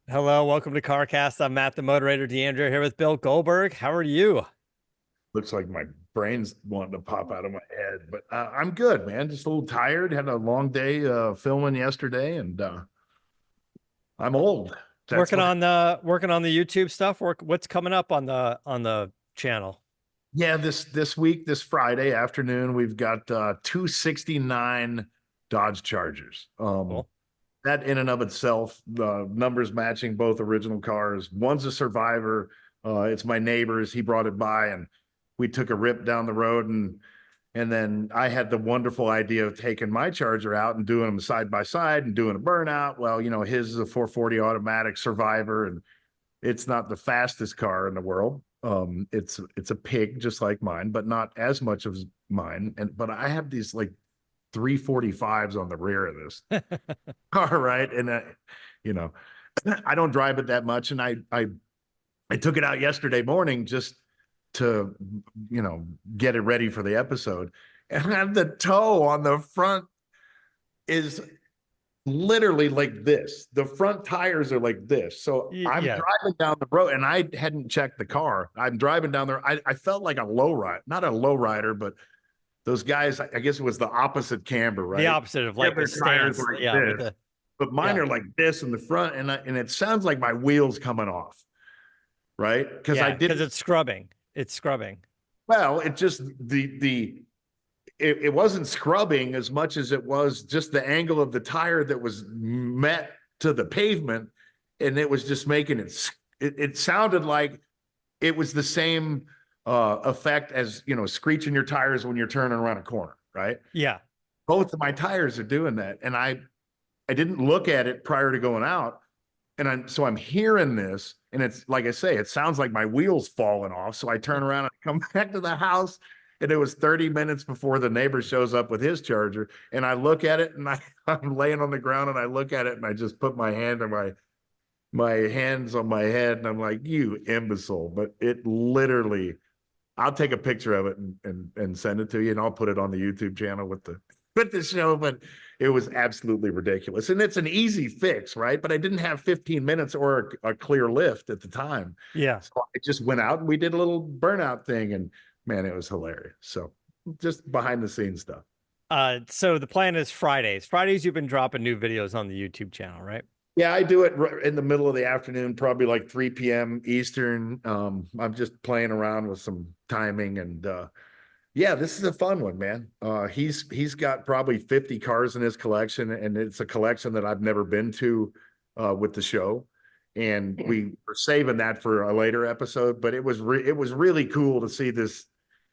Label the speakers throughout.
Speaker 1: Hello, welcome to CarCast. I'm Matt, the moderator, DeAndre, here with Bill Goldberg. How are you?
Speaker 2: Looks like my brain's wanting to pop out of my head, but I'm good, man. Just a little tired. Had a long day filming yesterday, and I'm old. That's what.
Speaker 1: Working on the YouTube stuff. What's coming up on the channel?
Speaker 2: Yeah, this week, this Friday afternoon, we've got 269 Dodge Chargers.
Speaker 1: Cool.
Speaker 2: That in and of itself, the numbers matching both original cars. One's a Survivor. It's my neighbor's. He brought it by, and we took a rip down the road, and then I had the wonderful idea of taking my Charger out and doing them side by side and doing a burnout. Well, his is a 440 automatic Survivor, and it's not the fastest car in the world. It's a pig just like mine, but not as much as mine. But I have these like 345s on the rear of this. All right, and you know, I don't drive it that much, and I took it out yesterday morning just to get it ready for the episode, and the toe on the front is literally like this. The front tires are like this. So I'm
Speaker 1: Yeah,
Speaker 2: driving down the road, and I hadn't checked the car. I'm driving down there. I felt like a low ride, not a low rider, but those guys, I guess it was the opposite camber,
Speaker 1: the
Speaker 2: right?
Speaker 1: opposite of
Speaker 2: Yeah,
Speaker 1: like the
Speaker 2: their tires
Speaker 1: stance.
Speaker 2: like
Speaker 1: Yeah, with
Speaker 2: this,
Speaker 1: the
Speaker 2: but mine
Speaker 1: yeah,
Speaker 2: are like this in the front, and it sounds like my wheels coming off, right? Because I
Speaker 1: yeah, because
Speaker 2: didn't.
Speaker 1: it's scrubbing. It's scrubbing.
Speaker 2: Well, it just it wasn't scrubbing as much as it was just the angle of the tire that was met to the pavement, and it was just making it sounded like it was the same effect as screeching your tires when you're turning around a corner, right?
Speaker 1: Yeah,
Speaker 2: Both of my tires are doing that, and I didn't look at it prior to going out, and I'm hearing this, and it's like I say, it sounds like my wheels falling off. So I turn around and I come back to the house, and it was 30 minutes before the neighbor shows up with his Charger, and I look at it, and I'm laying on the ground, and I look at it, and I just put my hand on my hands on my head, and I'm like, you imbecile. But it literally, I'll take a picture of it and send it to you, and I'll put it on the YouTube channel with the show. But it was absolutely ridiculous, and it's an easy fix, right? But I didn't have 15 minutes or a clear lift at the time,
Speaker 1: yeah.
Speaker 2: so I just went out and we did a little burnout thing, and man, it was hilarious. So just behind the scenes stuff.
Speaker 1: So the plan is Fridays. Fridays, you've been dropping new videos on the YouTube channel, right?
Speaker 2: Yeah, I do it in the middle of the afternoon, probably like 3 p.m. Eastern. I'm just playing around with some timing, and yeah, this is a fun one, man. He's got probably 50 cars in his collection, and it's a collection that I've never been to with the show. And we were saving that for a later episode, but it was really cool to see this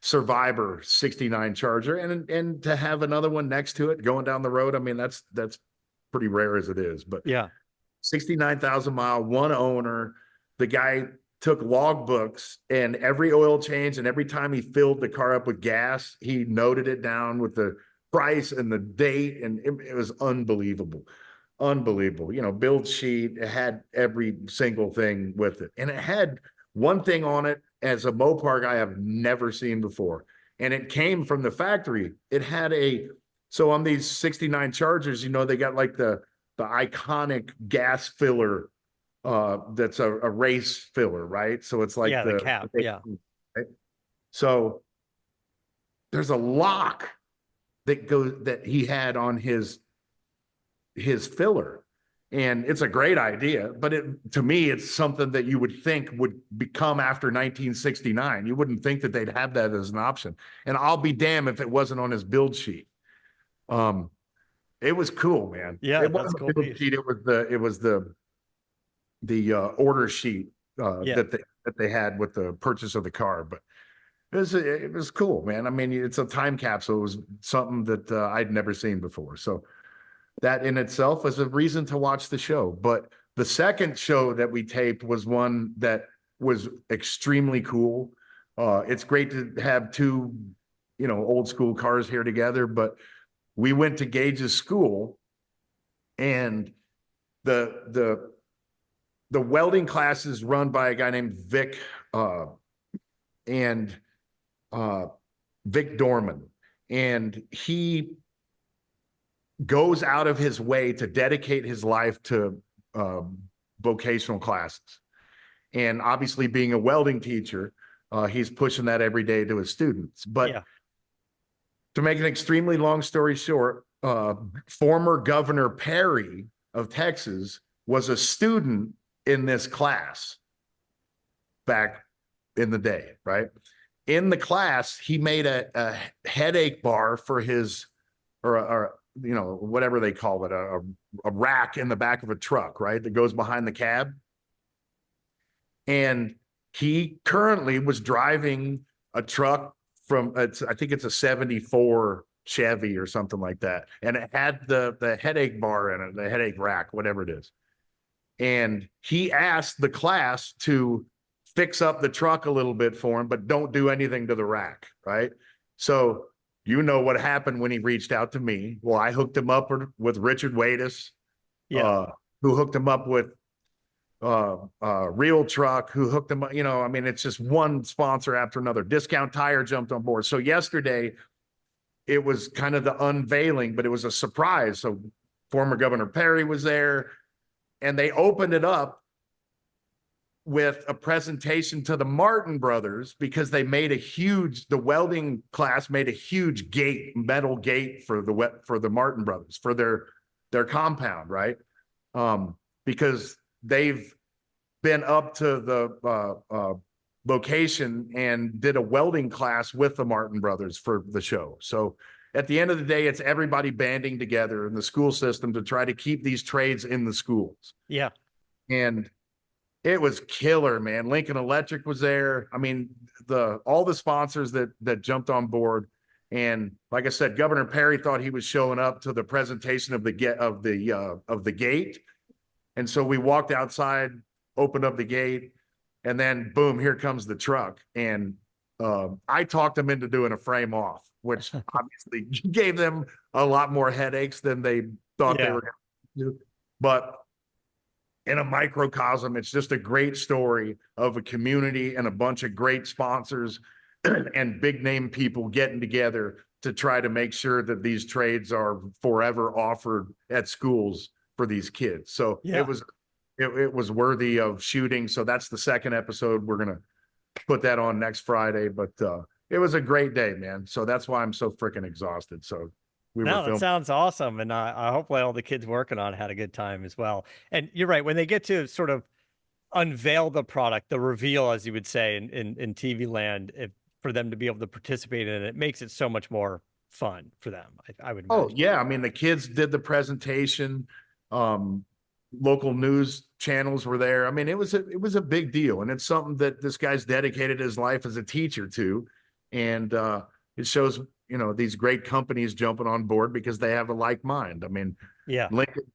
Speaker 2: Survivor 69 Charger, and to have another one next to it going down the road. I mean, that's pretty rare as it is, but
Speaker 1: Yeah,
Speaker 2: 69,000 mile, one owner. The guy took logbooks, and every oil change and every time he filled the car up with gas, he noted it down with the price and the date. And it was unbelievable. Unbelievable. Build sheet, it had every single thing with it. And it had one thing on it as a Mopar I have never seen before. And it came from the factory. It had so on these 69 Chargers, they got like the iconic gas filler that's a race filler, right? So it's like
Speaker 1: yeah, the cap. Yeah,
Speaker 2: right? So there's a lock that he had on his filler. And it's a great idea, but to me, it's something that you would think would become after 1969. You wouldn't think that they'd have that as an option. And I'll be damned if it wasn't on his build sheet. It was cool, man.
Speaker 1: yeah.
Speaker 2: It
Speaker 1: That's
Speaker 2: wasn't a
Speaker 1: cool
Speaker 2: build
Speaker 1: piece.
Speaker 2: sheet. It was the order sheet
Speaker 1: Yeah.
Speaker 2: that they had with the purchase of the car. But it was cool, man. I mean, it's a time capsule. It was something that I'd never seen before. So that in itself was a reason to watch the show. But the second show that we taped was one that was extremely cool. It's great to have two, old school cars here together. But we went to Gage's school, and the the welding class is run by a guy named Vic and Vic Dorman, and he goes out of his way to dedicate his life to vocational classes. And obviously being a welding teacher, he's pushing that every day to his students. But to make an extremely long story short, former Governor Perry of Texas was a student in this class back in the day, right? In the class, he made a headache bar for his, or you know, whatever they call it, a rack in the back of a truck, right? That goes behind the cab. And he currently was driving a truck from, I think it's a 74 Chevy or something like that. And it had the headache bar in it, the headache rack, whatever it is. And he asked the class to fix up the truck a little bit for him, but don't do anything to the rack, right? So you know what happened when he reached out to me. Well, I hooked him up with Richard Wadis, who hooked him up with Real Truck, who hooked him up. You know, I mean, it's just one sponsor after another. Discount Tire jumped on board. So yesterday, it was kind of the unveiling, but it was a surprise. So former Governor Perry was there, and they opened it up with a presentation to the Martin brothers, because they made the welding class made a huge metal gate for the Martin brothers, for their compound, right? Because they've been up to the location and did a welding class with the Martin brothers for the show. So at the end of the day, it's everybody banding together in the school system to try to keep these trades in the schools.
Speaker 1: Yeah.
Speaker 2: And it was killer, man. Lincoln Electric was there. I mean, all the sponsors that jumped on board. And like I said, Governor Perry thought he was showing up to the presentation of the gate. And so we walked outside, opened up the gate, and then boom, here comes the truck. And I talked them into doing a frame off, which obviously gave them a lot more headaches than they thought they were going to do. But in a microcosm, it's just a great story of a community and a bunch of great sponsors and big name people getting together to try to make sure that these trades are forever offered at schools for these kids. So it was worthy of shooting. So that's the second episode. We're going to put that on next Friday, but it was a great day, man. So that's why I'm so freaking exhausted. So
Speaker 1: that sounds awesome. And I hopefully all the kids working on it had a good time as well. And you're right. When they get to sort of unveil the product, the reveal, as you would say in TV land, for them to be able to participate in it, it makes it so much more fun for them. I would imagine.
Speaker 2: Oh yeah. I mean, the kids did the presentation. Local news channels were there. I mean, it was a big deal. And it's something that this guy's dedicated his life as a teacher to. And it shows, you know, these great companies jumping on board because they have a like mind. I mean,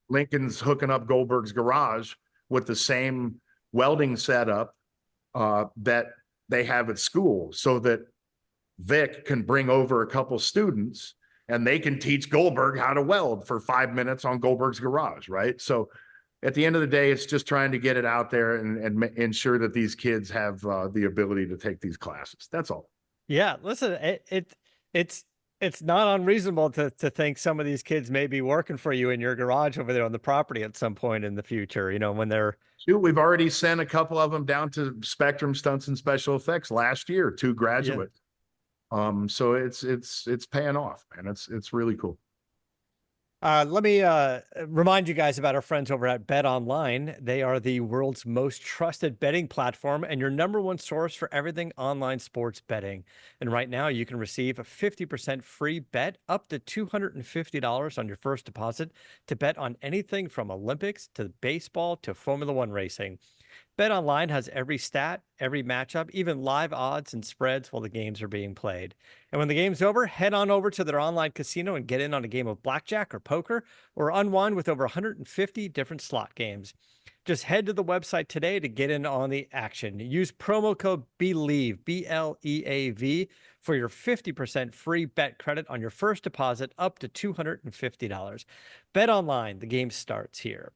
Speaker 2: Lincoln's hooking up Goldberg's garage with the same welding setup that they have at school, so that Vic can bring over a couple students and they can teach Goldberg how to weld for 5 minutes on Goldberg's garage, right? So at the end of the day, it's just trying to get it out there and ensure that these kids have the ability to take these classes. That's all.
Speaker 1: Yeah, listen, it's not unreasonable to think some of these kids may be working for you in your garage over there on the property at some point in the future, you know, when they're...
Speaker 2: Shoot, we've already sent a couple of them down to Spectrum Stunts and Special Effects last year, 2 graduates. So it's paying off, man. It's really cool.
Speaker 1: Let me remind you guys about our friends over at Bet Online. They are the world's most trusted betting platform and your #1 source for everything online sports betting. And right now, you can receive a 50% free bet up to $250 on your first deposit to bet on anything from Olympics to baseball to Formula One racing. BetOnline has every stat, every matchup, even live odds and spreads while the games are being played. And when the game's over, head on over to their online casino and get in on a game of blackjack or poker, or unwind with over 150 different slot games. Just head to the website today to get in on the action. Use promo code BELIEVE, BLEAV, for your 50% free bet credit on your first deposit up to $250. BetOnline, the game starts here.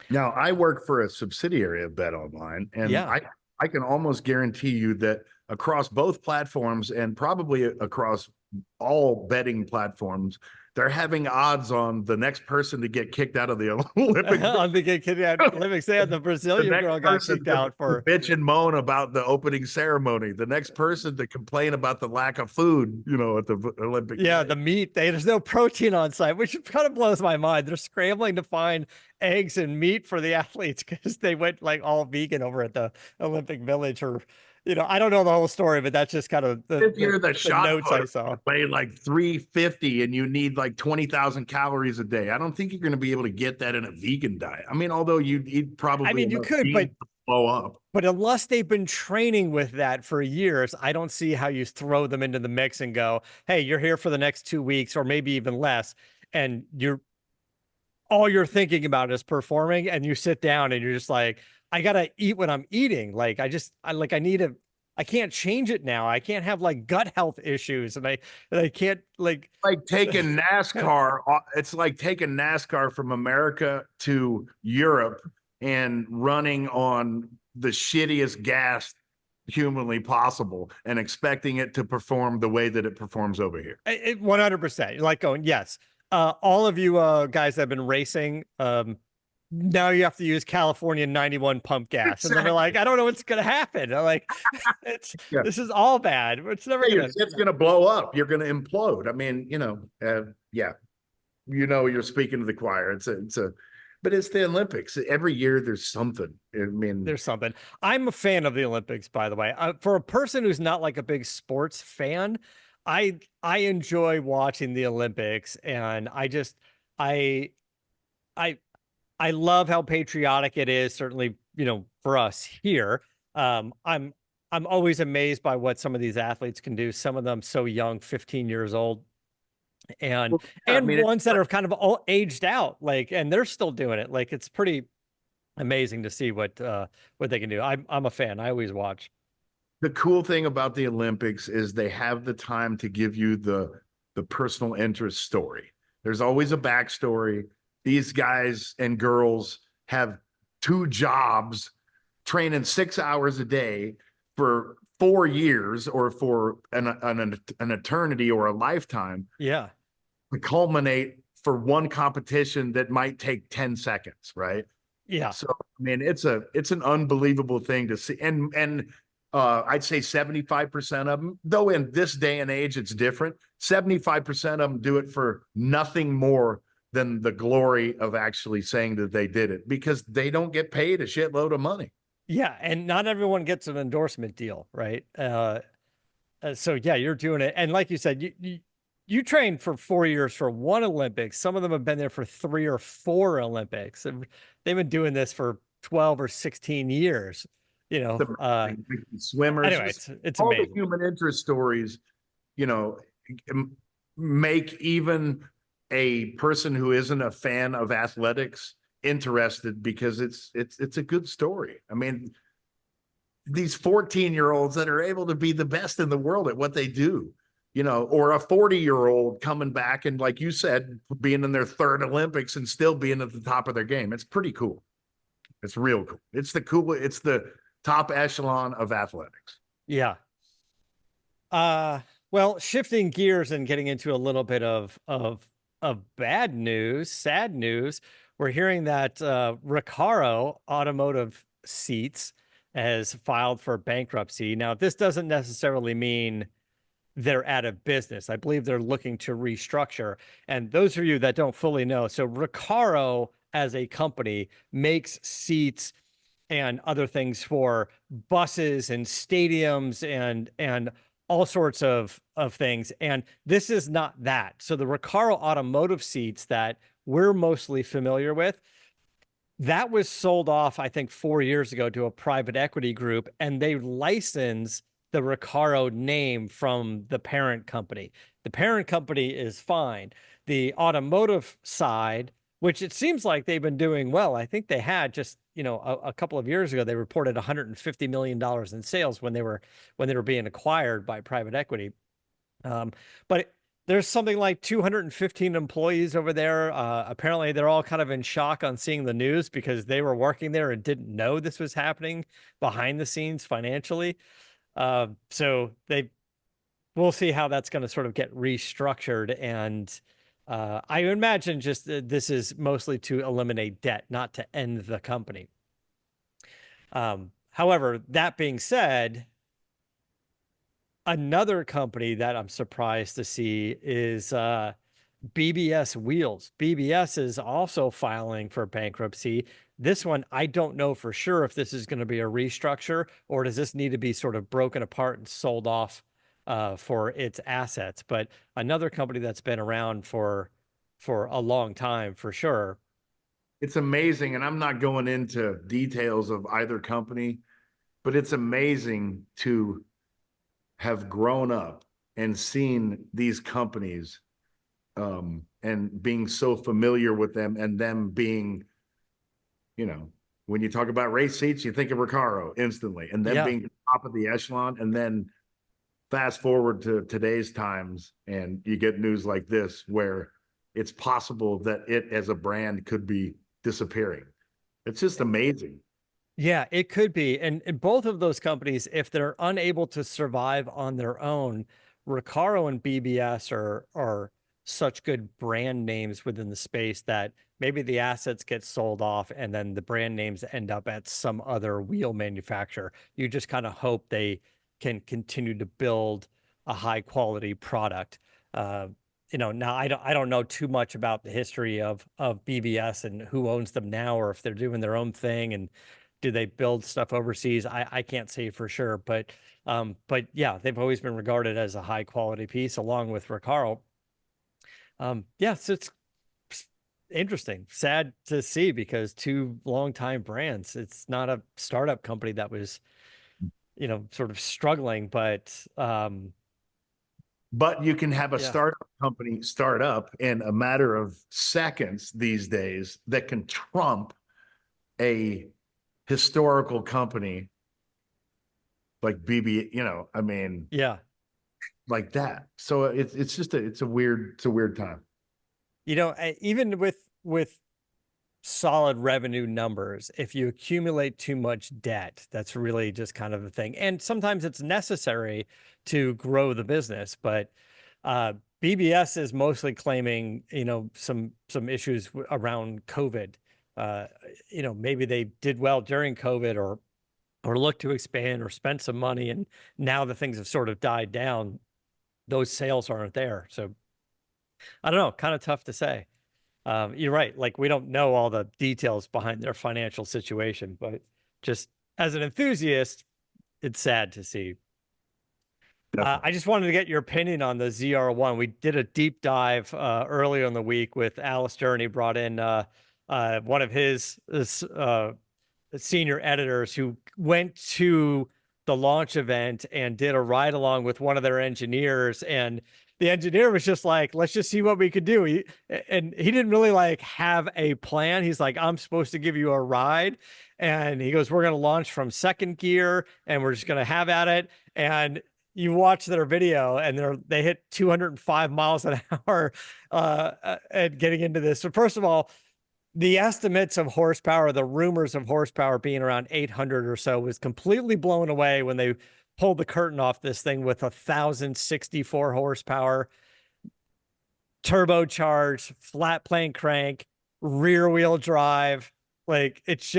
Speaker 2: Now, I work for a subsidiary of Bet Online, and I can almost guarantee you that across both platforms and probably across all betting platforms, they're having odds on the next person to get kicked out of the Olympic.
Speaker 1: On the kid at Olympics, they had the
Speaker 2: The
Speaker 1: Brazilian
Speaker 2: next
Speaker 1: girl got
Speaker 2: person
Speaker 1: kicked out
Speaker 2: to
Speaker 1: for.
Speaker 2: bitch and moan about the opening ceremony. The next person to complain about the lack of food, at the Olympic
Speaker 1: Yeah,
Speaker 2: Games.
Speaker 1: the meat. There's no protein on site, which kind of blows my mind. They're scrambling to find eggs and meat for the athletes because they went like all vegan over at the Olympic Village, or I don't know the whole story, but that's just kind of the
Speaker 2: If you're the
Speaker 1: the
Speaker 2: shot
Speaker 1: notes I
Speaker 2: putter,
Speaker 1: saw.
Speaker 2: you weigh like 350 and you need like 20,000 calories a day. I don't think you're going to be able to get that in a vegan diet. I mean, although you'd eat
Speaker 1: I
Speaker 2: probably
Speaker 1: mean, you
Speaker 2: enough
Speaker 1: could,
Speaker 2: beans to blow up.
Speaker 1: but unless they've been training with that for years, I don't see how you throw them into the mix and go, "Hey, you're here for the next 2 weeks, or maybe even less," and all you're thinking about is performing, and you sit down and you're just like, I gotta eat what I'm eating. Like I need a, I can't change it now. I can't have like gut health issues, and I can't like.
Speaker 2: Like taking NASCAR, it's like taking NASCAR from America to Europe and running on the shittiest gas humanly possible and expecting it to perform the way that it performs over here.
Speaker 1: 100%. Like going, yes. All of you guys that have been racing, now you have to use California 91 pump gas. And then they're
Speaker 2: Exactly.
Speaker 1: like, I don't know what's gonna happen. I'm like,
Speaker 2: Yeah.
Speaker 1: this is all bad. It's never
Speaker 2: Your
Speaker 1: gonna.
Speaker 2: shit's going to blow up. You're going to implode. I mean, yeah, you're speaking to the choir. But it's the Olympics. Every year there's something. I mean,
Speaker 1: There's something. I'm a fan of the Olympics, by the way. For a person who's not like a big sports fan, I enjoy watching the Olympics, and I I I love how patriotic it is. Certainly, for us here. I'm always amazed by what some of these athletes can do. Some of them so young, 15 years old, and
Speaker 2: well, yeah, I mean,
Speaker 1: ones that are kind of all aged out, like, and they're still doing it. Like, it's pretty amazing to see what they can do. I'm a fan. I always watch.
Speaker 2: the cool thing about the Olympics is they have the time to give you the personal interest story. There's always a backstory. These guys and girls have two jobs, training 6 hours a day for 4 years or for an eternity or a lifetime
Speaker 1: Yeah.
Speaker 2: to culminate for one competition that might take 10 seconds, right?
Speaker 1: Yeah.
Speaker 2: So I mean, it's an unbelievable thing to see, and I'd say 75% of them, though in this day and age it's different. 75% of them do it for nothing more than the glory of actually saying that they did it, because they don't get paid a shitload of money.
Speaker 1: Yeah. And not everyone gets an endorsement deal, right? So yeah, you're doing it. And like you said, you trained for 4 years for one Olympics. Some of them have been there for 3 or 4 Olympics. And they've been doing this for 12 or 16 years. You know,
Speaker 2: Swimmers,
Speaker 1: anyway, it's
Speaker 2: all the
Speaker 1: amazing.
Speaker 2: human interest stories, you know, make even a person who isn't a fan of athletics interested, because it's a good story. I mean, these 14-year-olds that are able to be the best in the world at what they do, or a 40-year-old coming back and, like you said, being in their third Olympics and still being at the top of their game. It's pretty cool. It's real cool. It's the top echelon of athletics.
Speaker 1: Yeah. Well, shifting gears and getting into a little bit of bad news, sad news. We're hearing that Recaro Automotive Seats has filed for bankruptcy. Now, this doesn't necessarily mean they're out of business. I believe they're looking to restructure. And those of you that don't fully know, so Recaro as a company makes seats and other things for buses and stadiums and all sorts of things. And this is not that. So the Recaro automotive seats that we're mostly familiar with, that was sold off, I think, 4 years ago to a private equity group, and they licensed the Recaro name from the parent company. The parent company is fine. The automotive side, which it seems like they've been doing well. I think they had just, a couple of years ago, they reported $150 million in sales when they were being acquired by private equity. But there's something like 215 employees over there. Apparently, they're all kind of in shock on seeing the news because they were working there and didn't know this was happening behind the scenes financially. So we'll see how that's going to sort of get restructured. And I imagine just this is mostly to eliminate debt, not to end the company. However, that being said, another company that I'm surprised to see is BBS Wheels. BBS is also filing for bankruptcy. This one, I don't know for sure if this is going to be a restructure or does this need to be sort of broken apart and sold off for its assets. But another company that's been around for a long time for sure.
Speaker 2: It's amazing, and I'm not going into details of either company, but it's amazing to have grown up and seen these companies and being so familiar with them and them being, when you talk about race seats, you think of Recaro instantly and them
Speaker 1: Yeah.
Speaker 2: being top of the echelon. And then fast forward to today's times and you get news like this where it's possible that it as a brand could be disappearing. It's just amazing.
Speaker 1: Yeah, it could be. And both of those companies, if they're unable to survive on their own, Recaro and BBS are such good brand names within the space that maybe the assets get sold off and then the brand names end up at some other wheel manufacturer. You just kind of hope they can continue to build a high quality product. Uh, now I don't know too much about the history of BBS and who owns them now, or if they're doing their own thing and do they build stuff overseas? I can't say for sure, but yeah, they've always been regarded as a high quality piece along with Recaro. Yeah, so it's interesting, sad to see because two longtime brands. It's not a startup company that was, sort of struggling,
Speaker 2: But you can have a
Speaker 1: yeah,
Speaker 2: startup company start up in a matter of seconds these days that can trump a historical company like BB, I mean,
Speaker 1: yeah.
Speaker 2: like that. So it's just it's a weird time.
Speaker 1: Even with solid revenue numbers, if you accumulate too much debt, that's really just kind of the thing. And sometimes it's necessary to grow the business, but BBS is mostly claiming, some issues around COVID. Uh, maybe they did well during COVID or looked to expand or spent some money, and now the things have sort of died down. Those sales aren't there. So I don't know, kind of tough to say. You're right. Like we don't know all the details behind their financial situation, but just as an enthusiast, it's sad to see. I
Speaker 2: Definitely.
Speaker 1: just wanted to get your opinion on the ZR1. We did a deep dive earlier in the week with Alistair, and he brought in one of his senior editors who went to the launch event and did a ride along with one of their engineers. And the engineer was just like, let's just see what we could do. And he didn't really like have a plan. He's like, I'm supposed to give you a ride. And he goes, we're going to launch from second gear and we're just going to have at it. And you watch their video and they hit 205 miles an hour and getting into this. So first of all, the estimates of horsepower, the rumors of horsepower being around 800 or so was completely blown away when they pulled the curtain off this thing with 1,064 horsepower, turbocharged, flat plane crank, rear wheel drive. Like it's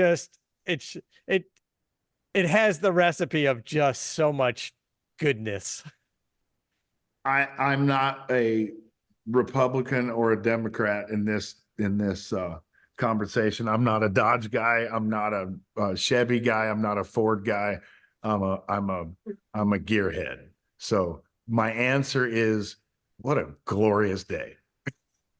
Speaker 1: it it has the recipe of just so much goodness.
Speaker 2: I'm not a Republican or a Democrat in this conversation. I'm not a Dodge guy. I'm not a Chevy guy. I'm not a Ford guy. I'm a gearhead. So my answer is, what a glorious day.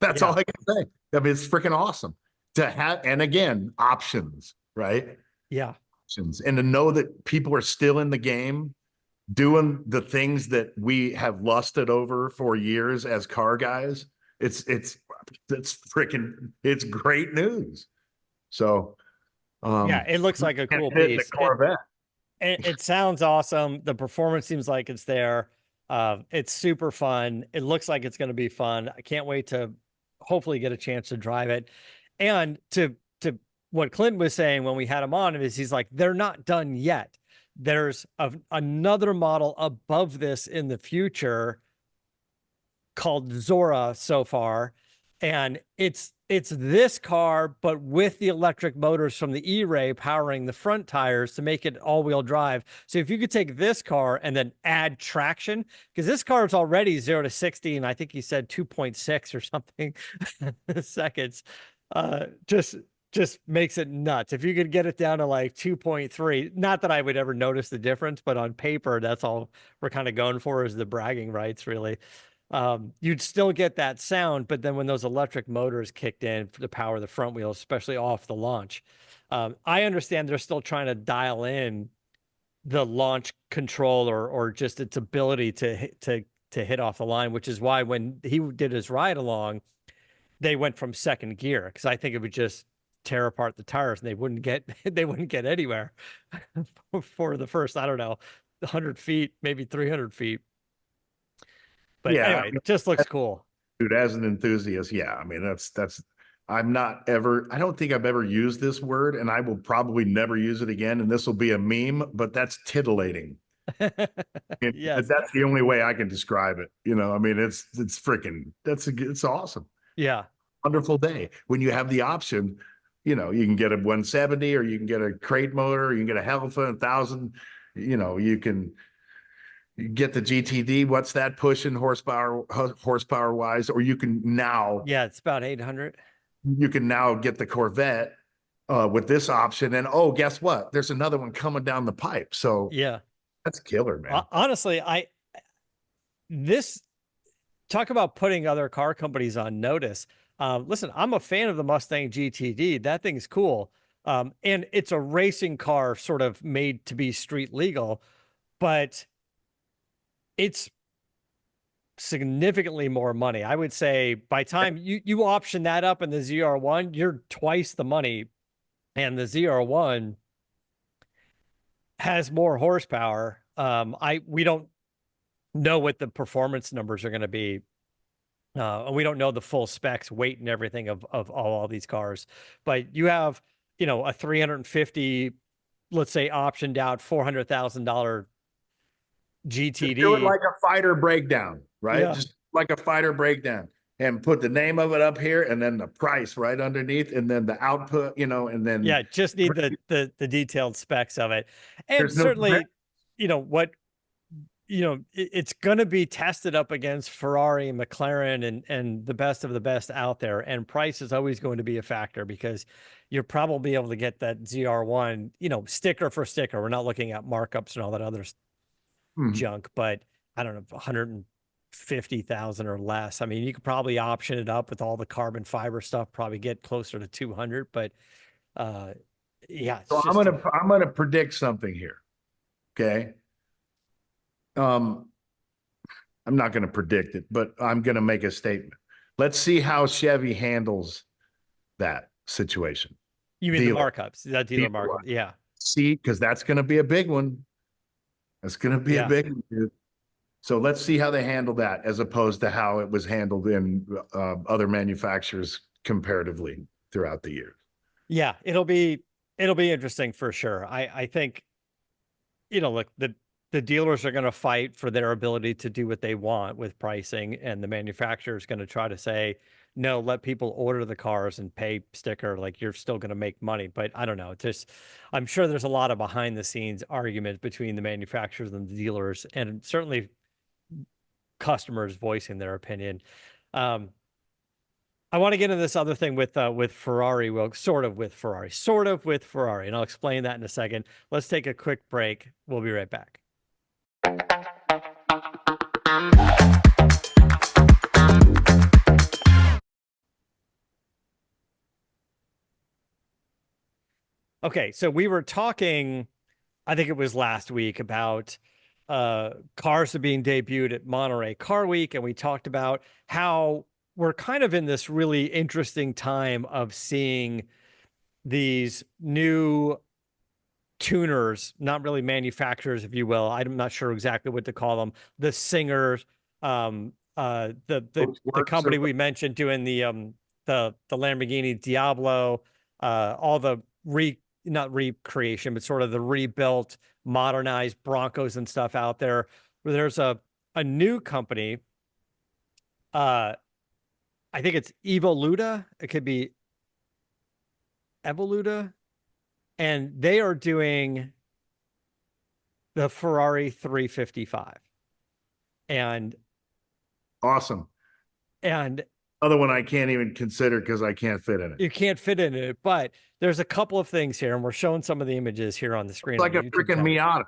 Speaker 2: That's all
Speaker 1: Yeah.
Speaker 2: I can say. I mean, it's freaking awesome to have, and again, options, right?
Speaker 1: Yeah.
Speaker 2: Options, and to know that people are still in the game doing the things that we have lusted over for years as car guys. It's freaking it's great news. So
Speaker 1: Yeah, it looks like a
Speaker 2: and
Speaker 1: cool
Speaker 2: hit the
Speaker 1: piece.
Speaker 2: Corvette.
Speaker 1: It sounds awesome. The performance seems like it's there. It's super fun. It looks like it's going to be fun. I can't wait to hopefully get a chance to drive it. And to what Clint was saying when we had him on is he's like, they're not done yet. There's another model above this in the future called Zora so far And it's this car, but with the electric motors from the E-Ray powering the front tires to make it all-wheel drive. So if you could take this car and then add traction, because this car is already 0 to 60, and I think he said 2.6 or something seconds, just makes it nuts. If you could get it down to like 2.3, not that I would ever notice the difference, but on paper, that's all we're kind of going for, is the bragging rights, really. You'd still get that sound, but then when those electric motors kicked in to power the front wheels, especially off the launch, I understand they're still trying to dial in the launch control or just its ability to hit off the line, which is why when he did his ride along, they went from second gear, because I think it would just tear apart the tires and they wouldn't get they wouldn't get anywhere for the first, I don't know, 100 feet, maybe 300 feet. But
Speaker 2: Yeah,
Speaker 1: anyway, just looks cool.
Speaker 2: dude, as an enthusiast, yeah, I mean, I'm not ever, I don't think I've ever used this word, and I will probably never use it again. And this will be a meme, but that's titillating.
Speaker 1: Yes.
Speaker 2: That's the only way I can describe it. I mean, it's freaking, it's awesome.
Speaker 1: Yeah.
Speaker 2: Wonderful day when you have the option. You can get a 170, or you can get a crate motor, or you can get a Helifa 1000. You can get the GTD. What's that pushing horsepower wise? Or you can now
Speaker 1: Yeah, it's about 800.
Speaker 2: get the Corvette with this option. And oh, guess what? There's another one coming down the pipe. So
Speaker 1: Yeah.
Speaker 2: that's killer, man.
Speaker 1: Honestly, this talk about putting other car companies on notice. Listen, I'm a fan of the Mustang GTD. That thing's cool. And it's a racing car sort of made to be street legal, but it's significantly more money. I would say by time you option that up in the ZR1, you're twice the money. And the ZR1 has more horsepower. We don't know what the performance numbers are going to be. And we don't know the full specs, weight, and everything of all these cars. But you have, a 350, let's say, optioned out $400,000
Speaker 2: Just do it
Speaker 1: GTD.
Speaker 2: like a fighter breakdown, right?
Speaker 1: Yeah.
Speaker 2: Just like a fighter breakdown, and put the name of it up here, and then the price right underneath, and then the output, and then
Speaker 1: Yeah, just need the detailed specs of it. And
Speaker 2: there's no
Speaker 1: certainly, what it's going to be tested up against Ferrari and McLaren and the best of the best out there. And price is always going to be a factor, because you're probably able to get that ZR1, sticker for sticker. We're not looking at markups and all that other junk, but I don't know, 150,000 or less. I mean, you could probably option it up with all the carbon fiber stuff, probably get closer to 200, but yeah.
Speaker 2: So I'm gonna predict something here. Okay. I'm not going to predict it, but I'm going to make a statement. Let's see how Chevy handles that situation.
Speaker 1: You mean the markups, that dealer markup? Yeah.
Speaker 2: See, because that's going to be a big one. That's going to be a big one, dude. So let's see how they handle that, as opposed to how it was handled in other manufacturers comparatively throughout the years.
Speaker 1: Yeah, it'll be interesting for sure. I think, look, the dealers are going to fight for their ability to do what they want with pricing, and the manufacturer is going to try to say, no, let people order the cars and pay sticker, like you're still going to make money. But I don't know. I'm sure there's a lot of behind the scenes argument between the manufacturers and the dealers, and certainly customers voicing their opinion. I want to get into this other thing with Ferrari. Well, sort of with Ferrari, and I'll explain that in a second. Let's take a quick break. We'll be right back. Okay, so we were talking, I think it was last week, about cars are being debuted at Monterey Car Week, and we talked about how we're kind of in this really interesting time of seeing these new tuners, not really manufacturers, if you will. I'm not sure exactly what to call them. The singers, the company we mentioned doing the Lamborghini Diablo, all the not recreation, but sort of the rebuilt, modernized Broncos and stuff out there. Where there's a new company I think it's Evoluta. It could be Evoluta. And they are doing the Ferrari 355. And
Speaker 2: Awesome.
Speaker 1: and
Speaker 2: Other one I can't even consider because I can't fit in it.
Speaker 1: you can't fit in it, but there's a couple of things here, and we're showing some of the images here on the
Speaker 2: It's
Speaker 1: screen on
Speaker 2: like
Speaker 1: the
Speaker 2: a
Speaker 1: YouTube
Speaker 2: freaking
Speaker 1: channel.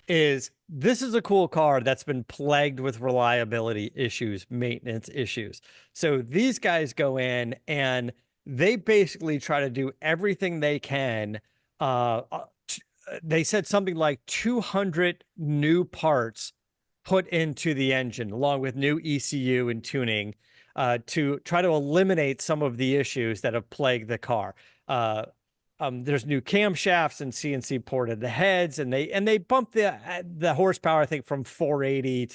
Speaker 2: Miata.
Speaker 1: This is a cool car that's been plagued with reliability issues, maintenance issues. So these guys go in and they basically try to do everything they can. They said something like 200 new parts put into the engine, along with new ECU and tuning, to try to eliminate some of the issues that have plagued the car. There's new camshafts and CNC ported the heads, and they bumped the horsepower, I think, from 480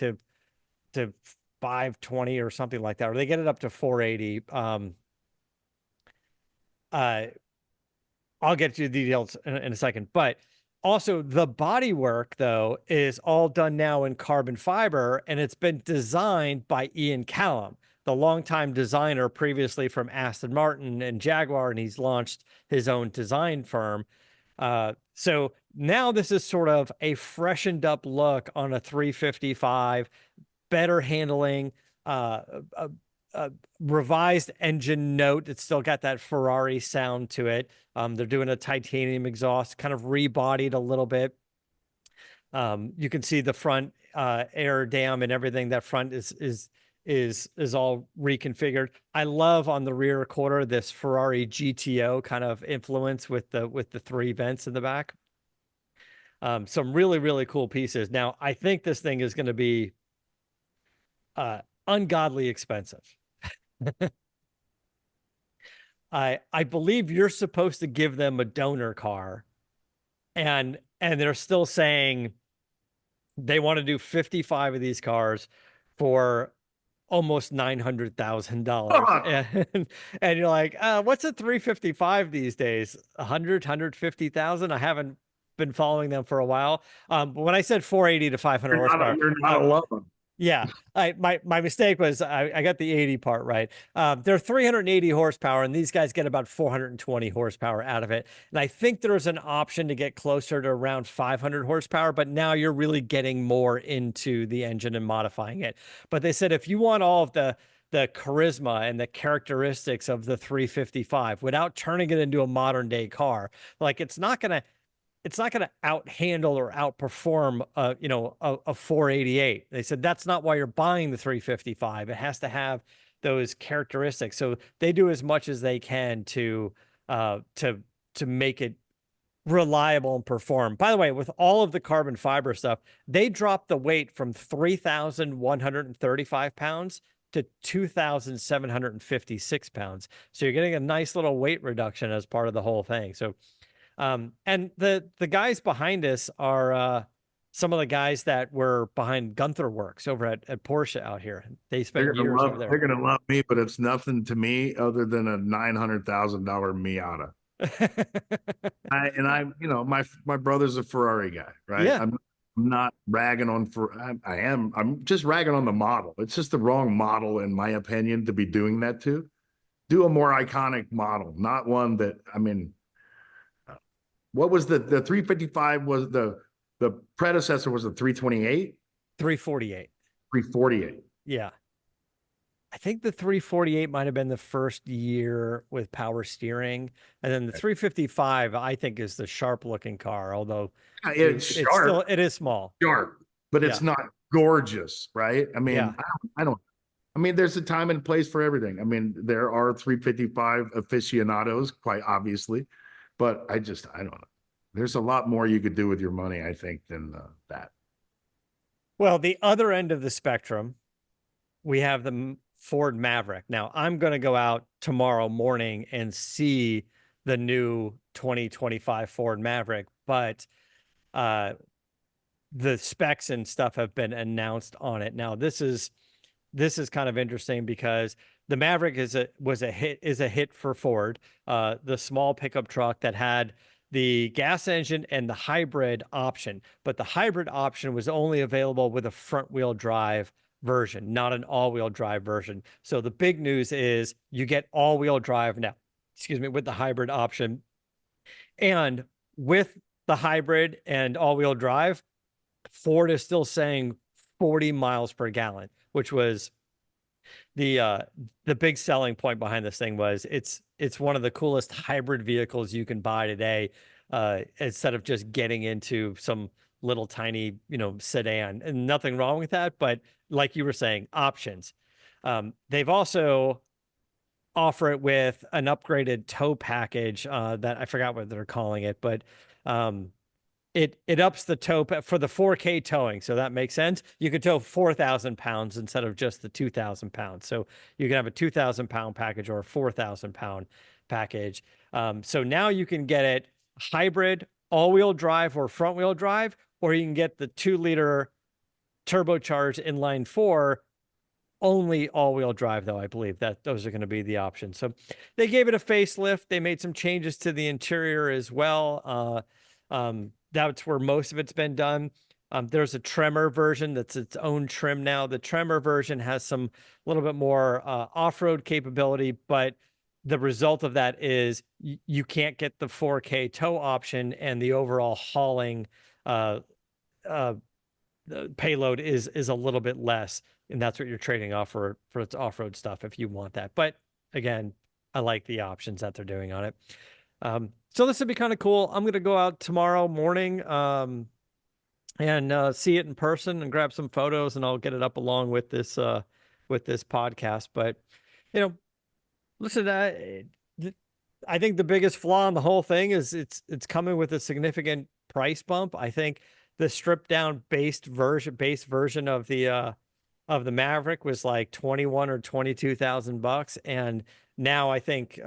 Speaker 1: to 520 or something like that, or they get it up to 480. Uh, I'll get to the details in a second, but also the body work though is all done now in carbon fiber, and it's been designed by Ian Callum, the longtime designer previously from Aston Martin and Jaguar, and he's launched his own design firm. So now this is sort of a freshened up look on a 355, better handling, uh, a, a revised engine note. It's still got that Ferrari sound to it. They're doing a titanium exhaust, kind of rebodied a little bit. You can see the front air dam and everything. That front is all reconfigured. I love on the rear quarter this Ferrari GTO kind of influence with the three vents in the back. Some really, really cool pieces. Now, I think this thing is going to be ungodly expensive. I believe you're supposed to give them a donor car, and they're still saying they want to do 55 of these cars for almost $900,000. And you're like, what's a 355 these days? 100, 150,000? I haven't been following them for a while. But when I said 480 to 500 horsepower,
Speaker 2: You're not alone.
Speaker 1: yeah, my mistake was I got the 80 part right. They're 380 horsepower, and these guys get about 420 horsepower out of it. And I think there's an option to get closer to around 500 horsepower, but now you're really getting more into the engine and modifying it. But they said if you want all of the charisma and the characteristics of the 355 without turning it into a modern day car, like it's not going to outhandle or outperform a 488. They said that's not why you're buying the 355. It has to have those characteristics. So they do as much as they can to make it reliable and perform. By the way, with all of the carbon fiber stuff, they dropped the weight from 3,135 pounds to 2,756 pounds. So you're getting a nice little weight reduction as part of the whole thing. So and the guys behind us are some of the guys that were behind Gunther Works over at Porsche out here. They spent years over there.
Speaker 2: They're gonna love me, but it's nothing to me other than a $900,000 Miata. My brother's a Ferrari guy, right?
Speaker 1: Yeah.
Speaker 2: I'm not ragging on I'm just ragging on the model. It's just the wrong model, in my opinion, to be doing that to. Do a more iconic model, not one that, what was the 355 was the predecessor was the 328?
Speaker 1: 348.
Speaker 2: 348.
Speaker 1: Yeah. I think the 348 might have been the first year with power steering. And then the 355, I think, is the sharp looking car, although
Speaker 2: it's sharp.
Speaker 1: Still, it is small.
Speaker 2: Sharp, but it's not gorgeous, right?
Speaker 1: Yeah.
Speaker 2: There's a time and place for everything. There are 355 aficionados, quite obviously, but I don't know. There's a lot more you could do with your money, I think, than that.
Speaker 1: Well, the other end of the spectrum, we have the Ford Maverick. Now, I'm going to go out tomorrow morning and see the new 2025 Ford Maverick, but the specs and stuff have been announced on it. Now, this is kind of interesting because the Maverick is a hit for Ford. The small pickup truck that had the gas engine and the hybrid option, but the hybrid option was only available with a front wheel drive version, not an all-wheel drive version. So the big news is you get all-wheel drive now, excuse me, with the hybrid option. And with the hybrid and all-wheel drive, Ford is still saying 40 miles per gallon, which was the uh the big selling point behind this thing. Was it's one of the coolest hybrid vehicles you can buy today, instead of just getting into some little tiny, sedan. And nothing wrong with that, but like you were saying, options. They've also offer it with an upgraded tow package, that I forgot what they're calling it, but um it ups the tow for the 4K towing. So that makes sense. You could tow 4,000 pounds instead of just the 2,000 pounds. So you can have a 2,000-pound package or a 4,000-pound package. So now you can get it hybrid, all-wheel drive or front-wheel drive, or you can get the 2-liter turbocharged inline four, only all-wheel drive, though. I believe that those are going to be the options. So they gave it a facelift. They made some changes to the interior as well. That's where most of it's been done. There's a Tremor version that's its own trim now. The Tremor version has some little bit more off-road capability, but the result of that is you can't get the 4K tow option, and the overall hauling uh, uh, payload is a little bit less, and that's what you're trading off for its off-road stuff if you want that. But again, I like the options that they're doing on it. So this would be kind of cool. I'm gonna go out tomorrow morning, and see it in person and grab some photos, and I'll get it up along with this podcast. But you know, listen, I think the biggest flaw in the whole thing is it's coming with a significant price bump. I think the stripped down base version of the Maverick was like 21 or 22,000 bucks, and now I think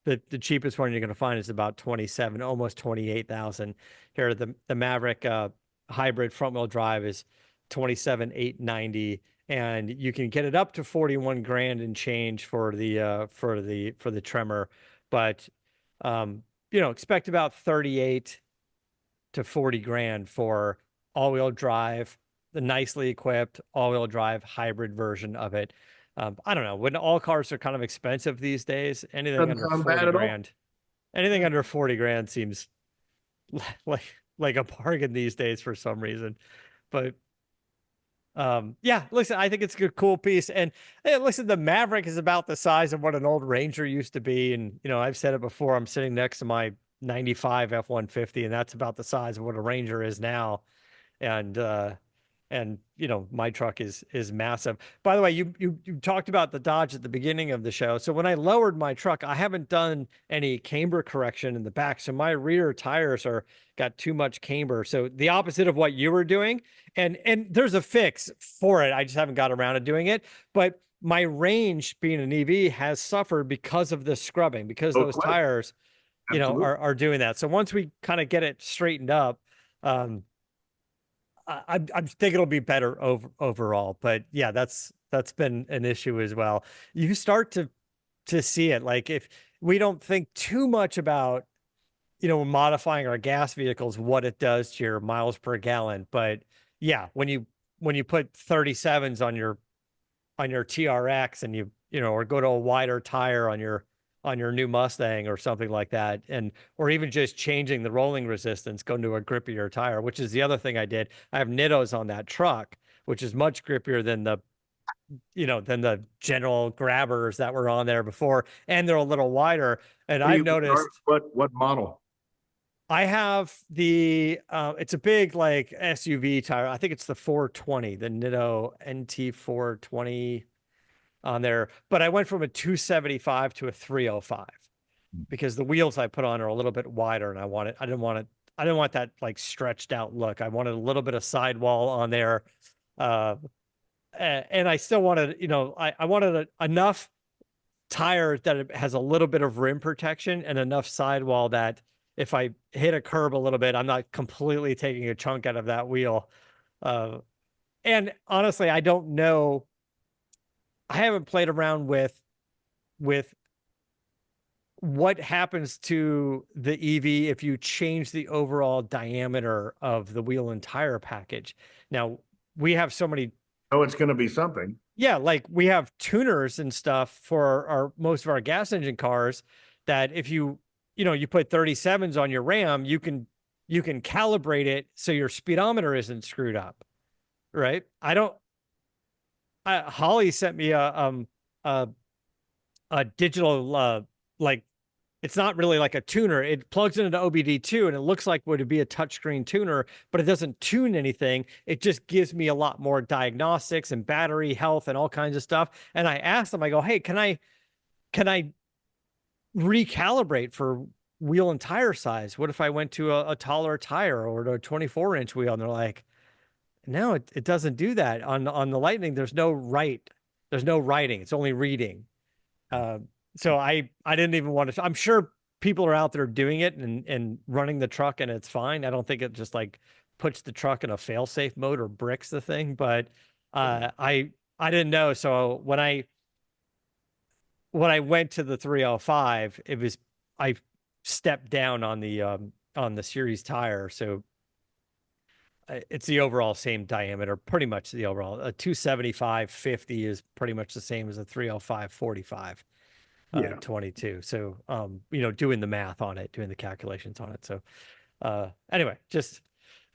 Speaker 1: the cheapest one you're going to find is about 27, almost 28,000. Here, the Maverick hybrid front wheel drive is 27,890, and you can get it up to 41 grand and change for the Tremor, but expect about 38 to 40 grand for all-wheel drive, the nicely equipped all-wheel drive hybrid version of it. I don't know, when all cars are kind of expensive these days, anything
Speaker 2: Doesn't
Speaker 1: under
Speaker 2: sound
Speaker 1: 40
Speaker 2: bad at all.
Speaker 1: grand, anything under 40 grand seems like like a bargain these days for some reason. But yeah, listen, I think it's a cool piece. And hey, listen, the Maverick is about the size of what an old Ranger used to be. And, I've said it before, I'm sitting next to my 95 F-150, and that's about the size of what a Ranger is now. And my truck is massive. By the way, you talked about the Dodge at the beginning of the show. So when I lowered my truck, I haven't done any camber correction in the back, so my rear tires are got too much camber. So the opposite of what you were doing, and there's a fix for it. I just haven't got around to doing it. But my range, being an EV, has suffered because of the scrubbing, because
Speaker 2: No
Speaker 1: those
Speaker 2: question.
Speaker 1: tires,
Speaker 2: Absolutely.
Speaker 1: are doing that. So once we kind of get it straightened up, I'm thinking it'll be better overall. But yeah, that's been an issue as well. You start to see it, like, if we don't think too much about modifying our gas vehicles, what it does to your miles per gallon. But yeah, when you put 37s on your TRX, and or go to a wider tire on your new Mustang or something like that, and or even just changing the rolling resistance, going to a grippier tire, which is the other thing I did. I have Nittos on that truck, which is much grippier than the general grabbers that were on there before, and they're a little wider. And
Speaker 2: What do
Speaker 1: I've
Speaker 2: you
Speaker 1: noticed
Speaker 2: what model?
Speaker 1: I have it's a big like SUV tire. I think it's the 420, the Nitto NT 420 on there. But I went from a 275 to a 305 because the wheels I put on are a little bit wider, and I didn't want that like stretched out look. I wanted a little bit of sidewall on there. And I still wanted, I wanted enough tire that it has a little bit of rim protection and enough sidewall that if I hit a curb a little bit, I'm not completely taking a chunk out of that wheel. And honestly, I don't know. I haven't played around with what happens to the EV if you change the overall diameter of the wheel and tire package. Now, we have so many
Speaker 2: Oh, it's going to be something.
Speaker 1: Yeah, like we have tuners and stuff for our most of our gas engine cars that if you put 37s on your Ram, you can calibrate it so your speedometer isn't screwed up, right? Holly sent me a a digital like it's not really like a tuner. It plugs into OBD2 and it looks like would it be a touchscreen tuner, but it doesn't tune anything. It just gives me a lot more diagnostics and battery health and all kinds of stuff. And I asked them, I go, hey, can I recalibrate for wheel and tire size? What if I went to a taller tire or to a 24-inch wheel? And they're like, no, it doesn't do that. On the Lightning, there's no writing. It's only reading. Uh, so I didn't even want to. I'm sure people are out there doing it and running the truck, and it's fine. I don't think it just like puts the truck in a fail-safe mode or bricks the thing. But I didn't know. So when I went to the 305, I stepped down on the series tire, so it's the overall same diameter, pretty much the overall. A 275 50 is pretty much the same as a 305 45.
Speaker 2: Yeah.
Speaker 1: 22. So, doing the math on it, doing the calculations on it. So, anyway, just,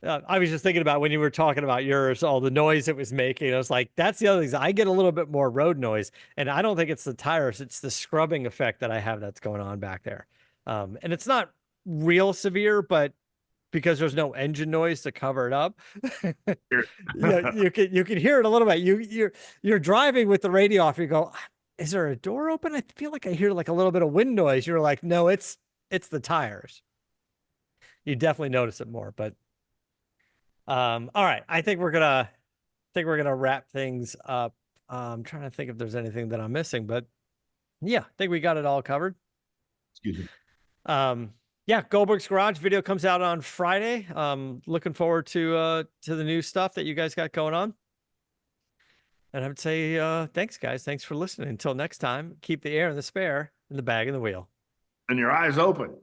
Speaker 1: I was just thinking about when you were talking about yours, all the noise it was making. I was like, that's the other thing. I get a little bit more road noise, and I don't think it's the tires, it's the scrubbing effect that I have that's going on back there. And it's not real severe, but because there's no engine noise to cover it up, yeah, you can hear it a little bit. You're driving with the radio off. You go, is there a door open? I feel like I hear like a little bit of wind noise. You're like, no, it's the tires. You definitely notice it more. But all right, I think we're gonna wrap things up. I'm trying to think if there's anything that I'm missing, but yeah, I think we got it all covered.
Speaker 2: Excuse me.
Speaker 1: Yeah, Goldberg's Garage video comes out on Friday. Looking forward to the new stuff that you guys got going on. And I would say thanks, guys. Thanks for listening. Until next time, keep the air in the spare and the bag in the wheel.
Speaker 2: And your eyes open.